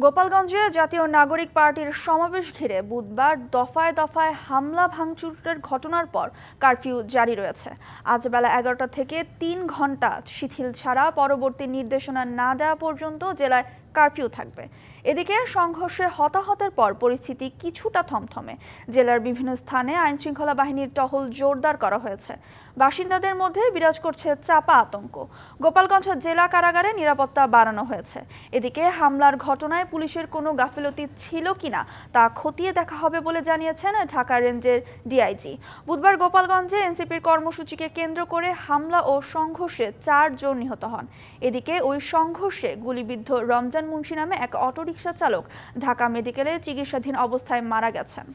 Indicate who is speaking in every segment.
Speaker 1: গোপালগঞ্জে জাতীয় নাগরিক পার্টির সমাবেশ ঘিরে বুধবার দফায় দফায় হামলা ভাঙচুরের ঘটনার পর কারফিউ জারি রয়েছে। আজ বেলা ১১টা থেকে ৩ ঘন্টা শিথিল ছাড়া পরবর্তী নির্দেশনা না দেওয়া পর্যন্ত জেলায় কারফিউ থাকবে। এদিকে সংঘর্ষে হতাহতের পর পরিস্থিতি কিছুটা থমথমে। জেলার বিভিন্ন স্থানে আইনশৃঙ্খলা বাহিনীর টহল জোরদার করা হয়েছে। বাসিন্দাদের মধ্যে বিরাজ করছে চাপা আতঙ্ক। গোপালগঞ্জ জেলা কারাগারে নিরাপত্তা বাড়ানো হয়েছে। এদিকে হামলার ঘটনায় পুলিশের কোনো গাফিলতি ছিল কিনা তা খতিয়ে দেখা হবে বলে জানিয়েছেন ঢাকা রেঞ্জের ডিআইজি। বুধবার গোপালগঞ্জে এনসিপির কর্মসূচিকে কেন্দ্র করে হামলা ও সংঘর্ষে ৪ জন নিহত হন। এদিকে ওই সংঘর্ষে গুলিবিদ্ধ রমজান মুন্সি নামে এক অটোরিকশা চালক ঢাকা মেডিকেলে চিকিৎসাধীন অবস্থায় মারা গেছেন।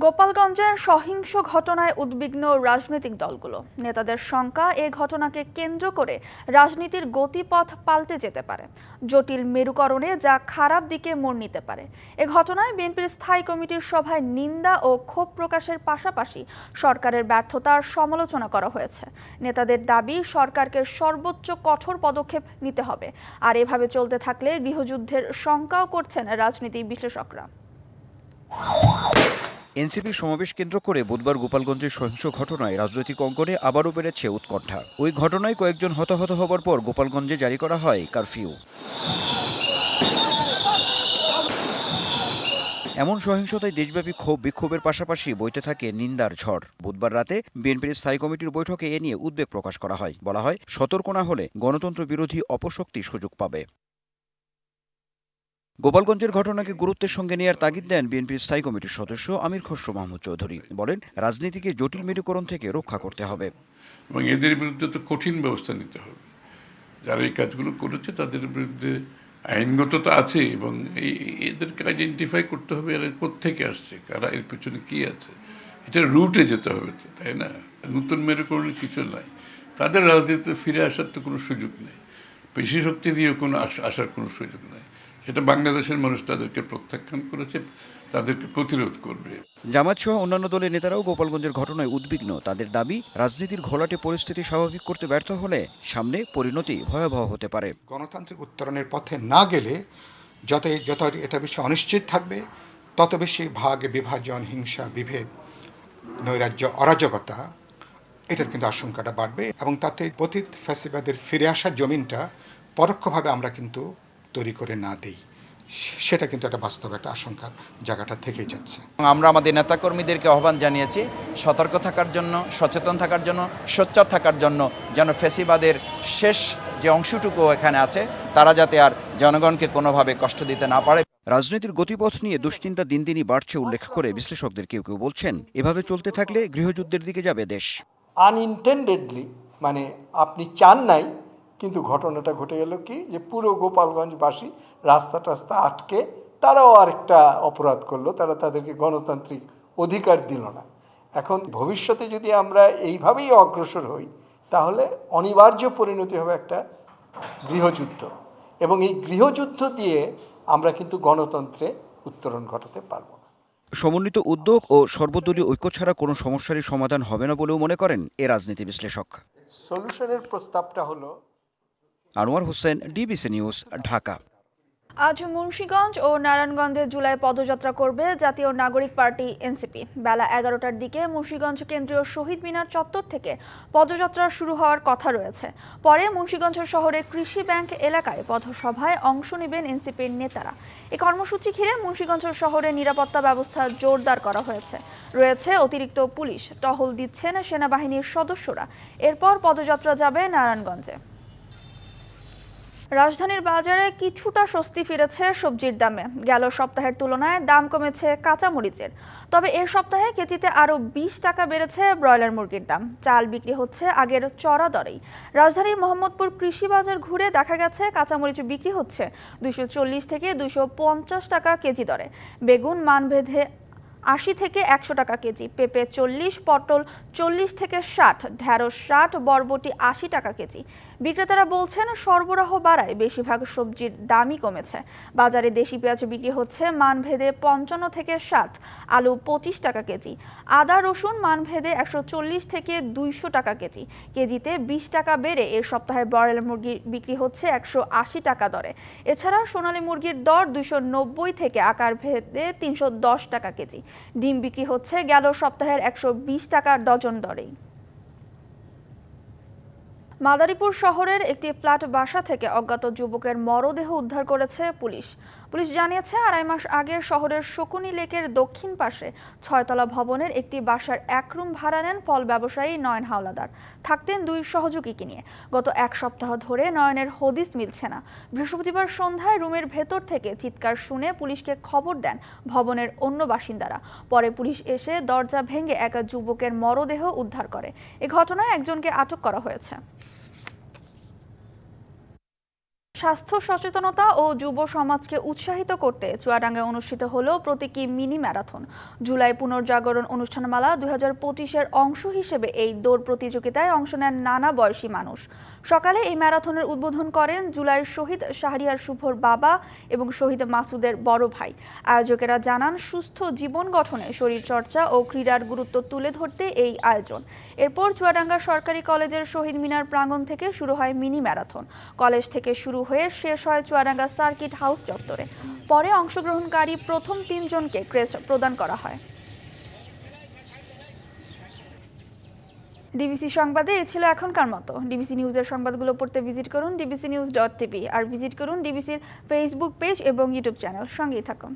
Speaker 1: গোপালগঞ্জের সহিংস ঘটনায় উদ্বিগ্ন রাজনৈতিক দলগুলো। নেতাদের শঙ্কা, এ ঘটনাকে কেন্দ্র করে রাজনীতির গতিপথ পাল্টে যেতে পারে। জটিল মেরুকরণে যা খারাপ দিকে মোড় নিতে পারে। এ ঘটনায় বিএনপির স্থায়ী কমিটির সভায় নিন্দা ও ক্ষোভ প্রকাশের পাশাপাশি সরকারের ব্যর্থতার সমালোচনা করা হয়েছে। নেতাদের দাবি, সরকারকে সর্বোচ্চ কঠোর পদক্ষেপ নিতে হবে। আর এভাবে চলতে থাকলে গৃহযুদ্ধের শঙ্কাও করছেন রাজনীতি বিশ্লেষকরা।
Speaker 2: এনসিপির সমাবেশ কেন্দ্র করে বুধবার গোপালগঞ্জের সহিংস ঘটনায় রাজনৈতিক অঙ্গনে আবারও বেড়েছে উৎকণ্ঠা। ওই ঘটনায় কয়েকজন হতাহত হবার পর গোপালগঞ্জে জারি করা হয় কারফিউ। এমন সহিংসতায় দেশব্যাপী ক্ষোভ বিক্ষোভের পাশাপাশি বইতে থাকে নিন্দার ঝড়। বুধবার রাতে বিএনপির স্থায়ী কমিটির বৈঠকে এ নিয়ে উদ্বেগ প্রকাশ করা হয়। বলা হয়, সতর্ক না হলে গণতন্ত্র বিরোধী অপশক্তি সুযোগ পাবে। গোপালগঞ্জের ঘটনাকে গুরুত্বের সঙ্গে নেওয়ার তাগিদ দেন বিএনপির স্থায়ী কমিটির সদস্য আমির খসরু মাহমুদ চৌধুরী। বলেন, রাজনীতিকে জটিল মেরুকরণ থেকে রক্ষা করতে হবে
Speaker 3: এবং এদের বিরুদ্ধে তো কঠিন ব্যবস্থা নিতে হবে। যারা এই কাজগুলো করেছে তাদের বিরুদ্ধে আইনগত তো আছে, এবং এদেরকে আইডেন্টিফাই করতে হবে এরা কোত্থেকে আসছে, কারা এর পেছনে কী আছে, এটা রুটে যেতে হবে তো, তাই না? নতুন মেরুকরণের কিছু নাই। তাদের রাজনীতিতে ফিরে আসার তো কোনো সুযোগ নেই। পেশি শক্তি দিয়ে কোনো আসার কোনো সুযোগ নেই। সেটা বাংলাদেশের মানুষ তাদেরকে প্রত্যাখ্যান করেছে, তাদেরকে প্রতিরোধ করবে।
Speaker 2: জামাত সহ অন্যান্য দলের নেতারাও গোপালগঞ্জের ঘটনায় উদ্বিগ্ন। তাদের দাবি, রাজনীতির ঘোলাটে পরিস্থিতি স্বাভাবিক করতে ব্যর্থ হলে সামনে পরিণতি ভয়াবহ হতে পারে।
Speaker 4: গণতান্ত্রিক উত্তরণের পথে না গেলে যত এটা বেশি অনিশ্চিত থাকবে, তত বেশি ভাগ বিভাজন, হিংসা, বিভেদ, নৈরাজ্য, অরাজকতা, এটার কিন্তু আশঙ্কাটা বাড়বে। এবং তাতে পতিত ফ্যাসিবাদের ফিরে আসার জমিনটা পরোক্ষভাবে আমরা কিন্তু তৈরি করে না দিই, সেটা কিন্তু একটা বাস্তব একটা আশঙ্কার জায়গাটা থেকেই যাচ্ছে।
Speaker 5: আমরা আমাদের নেতাকর্মীদেরকে আহ্বান জানিয়েছি সতর্ক থাকার জন্য, সচেতন থাকার জন্য, সোচ্চার থাকার জন্য, যেন ফ্যাসিবাদের শেষ যে অংশটুকু এখানে আছে তারা যাতে আর জনগণকে কোনোভাবে কষ্ট দিতে না পারে।
Speaker 2: রাজনীতির গতিপথ নিয়ে দুশ্চিন্তা দিন দিনই বাড়ছে উল্লেখ করে বিশ্লেষকদের কেউ কেউ বলছেন, এভাবে চলতে থাকলে গৃহযুদ্ধের দিকে যাবে দেশ।
Speaker 6: আনইনটেন্ডেডলি, মানে আপনি চান নাই, কিন্তু ঘটনাটা ঘটে গেল কি, যে পুরো গোপালগঞ্জবাসী রাস্তা টাস্তা আটকে তারাও আরেকটা অপরাধ করলো, তারা তাদেরকে গণতান্ত্রিক অধিকার দিল না। এখন ভবিষ্যতে যদি আমরা এইভাবেই অগ্রসর হই, তাহলে অনিবার্য পরিণতি হবে একটা গৃহযুদ্ধ, এবং এই গৃহযুদ্ধ দিয়ে আমরা কিন্তু গণতন্ত্রে উত্তরণ ঘটাতে পারবো না।
Speaker 2: সমন্বিত উদ্যোগ ও সর্বদলীয় ঐক্য ছাড়া কোনো সমস্যারই সমাধান হবে না বলেও মনে করেন এ রাজনীতি বিশ্লেষক।
Speaker 6: সলিউশনের প্রস্তাবটা হলো।
Speaker 2: Anwar Hossain, DBC news, Dhaka.
Speaker 1: আজ মুন্সিগঞ্জ ও নারায়ণগঞ্জে জুলাই পদযাত্রা করবে জাতীয় নাগরিক পার্টি এনসিপি। বেলা 11টার দিকে মুন্সিগঞ্জ কেন্দ্রীয় শহীদ মিনার চত্বর থেকে পদযাত্রা শুরু হওয়ার কথা রয়েছে। পরে মুন্সিগঞ্জ শহরের কৃষি ব্যাংক এলাকায় পথসভায় অংশ নেবেন এনসিপির নেতারা। এই কর্মসূচি ঘিরে মুন্সিগঞ্জ শহরে নিরাপত্তা ব্যবস্থা জোরদার করা হয়েছে। রয়েছে অতিরিক্ত পুলিশ, টহল দিচ্ছেন সেনাবাহিনীর সদস্যরা। এরপর পদযাত্রা যাবে নারায়ণগঞ্জে। রাজধানীর বাজারে কিছুটা স্বস্তি ফিরেছে সবজির দামে। গেল সপ্তাহের তুলনায় দাম কমেছে কাঁচামরিচের। তবে এ সপ্তাহে কেজিতে আরও 20 টাকা বেড়েছে ব্রয়লার মুরগির দাম। চাল বিক্রি হচ্ছে আগের চড়া দরেই। রাজধানীর মোহাম্মদপুর কৃষি বাজার ঘুরে দেখা গেছে কাঁচামরিচ বিক্রি হচ্ছে 240 থেকে 250 টাকা কেজি দরে। বেগুন মানভেদে 80 থেকে 100 টাকা কেজি, পেঁপে 40, পটল 40 থেকে 60, ঢেঁড়স 60, বরবটি 80 টাকা কেজি। বিক্রেতারা বলছেন সরবরাহ বাড়ায় বেশিরভাগ সবজির দামই কমেছে। বাজারে দেশি পেঁয়াজ বিক্রি হচ্ছে মানভেদে 55 থেকে 60, আলু 25 টাকা কেজি, আদা রসুন মানভেদে 140 থেকে 200 টাকা কেজি। কেজিতে 20 টাকা বেড়ে এ সপ্তাহে ব্রয়লার মুরগি বিক্রি হচ্ছে 180 টাকা দরে। এছাড়া সোনালী মুরগির দর 290 থেকে আকার ভেদে 310 টাকা কেজি। ডিম বিক্রি হচ্ছে গেল সপ্তাহের 120 টাকা ডজন দরেই। মাদারীপুর শহরের একটি ফ্ল্যাট বাসা থেকে অজ্ঞাত যুবকের মরদেহ উদ্ধার করেছে পুলিশ। পুলিশ জানিয়েছে 2.5 মাস আগে শহরের শকুনি লেকের দক্ষিণ পাশে 6তলা ভবনের একটি বাসার এক রুম ভাড়া নেন ফল ব্যবসায়ী নয়ন হাওলাদার। থাকতেন 2 সহযোগীকে নিয়ে। গত 1 সপ্তাহ ধরে নয়নের হদিস মিলছে না। বৃহস্পতিবার সন্ধ্যায় রুমের ভেতর থেকে চিৎকার শুনে পুলিশকে খবর দেন ভবনের অন্য বাসিন্দারা। পরে পুলিশ এসে দরজা ভেঙে এক যুবকের মরদেহ উদ্ধার করে। এ ঘটনায় একজনকে আটক করা হয়েছে। স্বাস্থ্য সচেতনতা ও যুব সমাজকে উৎসাহিত করতে চুয়াডাঙ্গায় অনুষ্ঠিত হলো প্রতীকী মিনি ম্যারাথন। জুলাই পুনর্জাগরণ অনুষ্ঠানমালা 2025-এর অংশ হিসেবে এই দৌড় প্রতিযোগিতায় অংশ নেন নানা বয়সী মানুষ। সকালে এই ম্যারাথনের উদ্বোধন করেন জুলাইয়ের শহীদ শাহরিয়ার শুভর বাবা এবং শহীদ মাসুদের বড় ভাই। আয়োজকেরা জানান সুস্থ জীবন গঠনে শরীরচর্চা ও ক্রীড়ার গুরুত্ব তুলে ধরতে এই আয়োজন। এরপর চুয়াডাঙ্গা সরকারি কলেজের শহীদ মিনার প্রাঙ্গণ থেকে শুরু হয় মিনি ম্যারাথন। কলেজ থেকে শুরু হয়ে শেষ হয় চুয়াডাঙ্গা সার্কিট হাউস চত্বরে। পরে অংশগ্রহণকারী প্রথম 3 জনকে ক্রেস্ট প্রদান করা হয়। ডিবিসি সংবাদে এ ছিল এখনকার মতো। ডিবিসি নিউজের সংবাদগুলো পড়তে ভিজিট করুন dbcnews.tv আর ভিজিট করুন ডিবিসির ফেসবুক পেজ এবং ইউটিউব চ্যানেল। সঙ্গেই থাকুন।